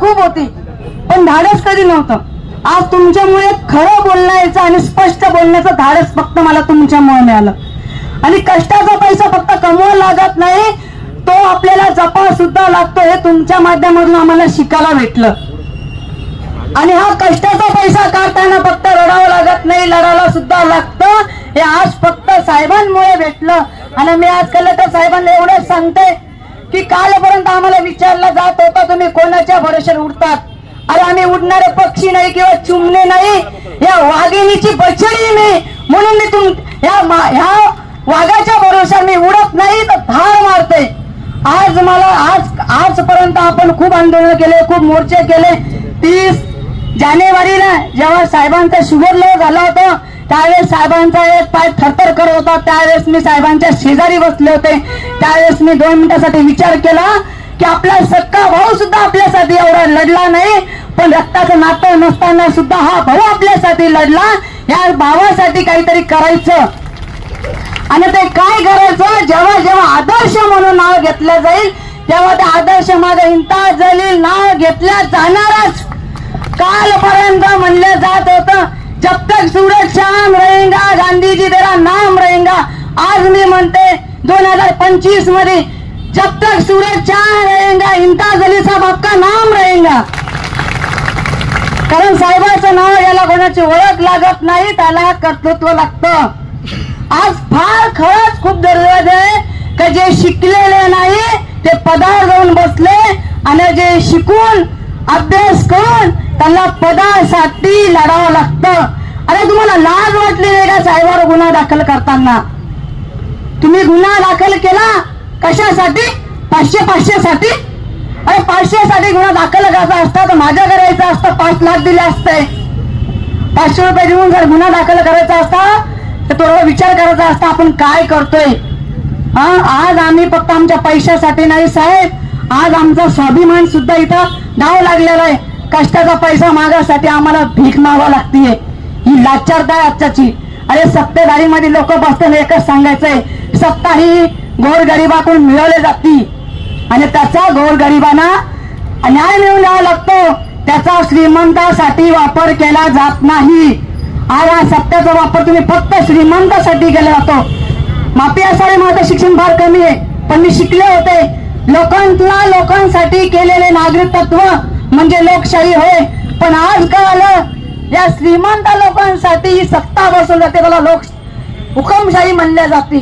खूप होती पण धाडस कधी नव्हतं. आज तुमच्यामुळे खरं बोलण्याचं आणि स्पष्ट बोलण्याचं धाडस फक्त मला तुमच्यामुळे मिळालं. आणि कष्टाचा पैसा फक्त कमवायला लागत नाही, तो आपल्याला जपावा सुद्धा लागतो, हे तुमच्या माध्यमातून आम्हाला शिकायला भेटलं. आणि हा कष्टाचा पैसा काढताना फक्त रडावं लागत नाही, लढायला सुद्धा लागतं. हे आज फक्त साहेबांमुळे भेटलं. आणि मी आज कलेक्टर साहेबांना एवढंच सांगते की कालपर्यंत आम्हाला विचारलं जात होतं तुम्ही कोणाच्या भरोश्यावर उडतात. अरे आम्ही उडणारे पक्षी नाही किंवा चुमणे नाही, या वाघिणीची बछडी मी, म्हणून मी ह्या वाघाच्या भरोश्यावर मी उडत नाही तर धार मारते. आज मला आजपर्यंत आपण खूप आंदोलन केले, खूप मोर्चे केले. 30 जानेवारीला जेव्हा साहेबांचा शुगर लव झाला होता त्यावेळेस साहेबांचा एक पाय थरथर करत होता. त्यावेळेस मी साहेबांच्या शेजारी बसले होते. त्यावेळेस मी 2 मिनिटासाठी विचार केला की आपला सक्का भाऊ सुद्धा आपल्यासाठी एवढा लढला नाही, पण रक्ताचं नातं नसताना सुद्धा हा भाऊ आपल्यासाठी लढला. या भावासाठी काहीतरी करायचं. आणि ते काय करायचं, जेव्हा जेव्हा आदर्श म्हणून नाव घेतलं जाईल तेव्हा त्या आदर्श मागे इम्तियाज जलील नाव घेतल्या जाणारच. कालपर्यंत म्हणलं जात होतं जब तक सूरज चांद रहेगा गांधी जी तेरा नाम रहेगा. आज मी म्हणते 2025 मध्ये जब तक सूरज चांद रहेगा इम्तियाज जलील साहब आपका नाम रहेगा. कारण साहेबांचं नाव याला कोणाची ओळख लागत नाही, त्याला कर्तृत्व लागतं. आज फार खरंच खूप दुर्दैव आहे की जे शिकलेले नाही ते पदावर जाऊन बसले आणि जे शिकून अभ्यास करून त्यांना पदासाठी लढावं लागतं. अरे तुम्हाला लाज वाटली नाही का साहेबावर गुन्हा दाखल करताना? तुम्ही गुन्हा दाखल केला कशासाठी? 500 साठी. अरे 500 साठी गुन्हा दाखल करायचा असता तर माझ्याकडे यायचं असतं, 5 लाख दिले असते. 500 रुपये देऊन जर गुन्हा दाखल करायचा असता तर थोडा विचार करायचा असता आपण काय करतोय. आज आम्ही फक्त आमच्या पैशासाठी नाही साहेब, आज आमचा स्वाभिमान सुद्धा इथं धाव लागलेला आहे. कष्टाचा पैसा मागासाठी आम्हाला भीक मागावं लागतीये. ही लाचारता आहे आजच्याची. अरे सत्तेधारीमध्ये लोक बसताना एकच सांगायचंय, सत्ता ही गोरगरिबाकडून मिळवली जाती आणि त्याचा गोरगरिबांना न्याय मिळवून द्यावा लागतो. त्याचा श्रीमंतासाठी वापर केला जात नाही. आज हा सत्तेचा वापर तुम्ही फक्त श्रीमंतासाठी केला जातो. माफी असावे, माझं शिक्षण फार कमी आहे पण मी शिकले होते. लोकांसाठी केलेले नागरिकत्व म्हणजे लोकशाही होय. पण आज काय आलं, या श्रीमंत लोकांसाठी ही सत्ता बसवली जाते, त्याला लोक हुकुमशाही म्हणल्या जाते.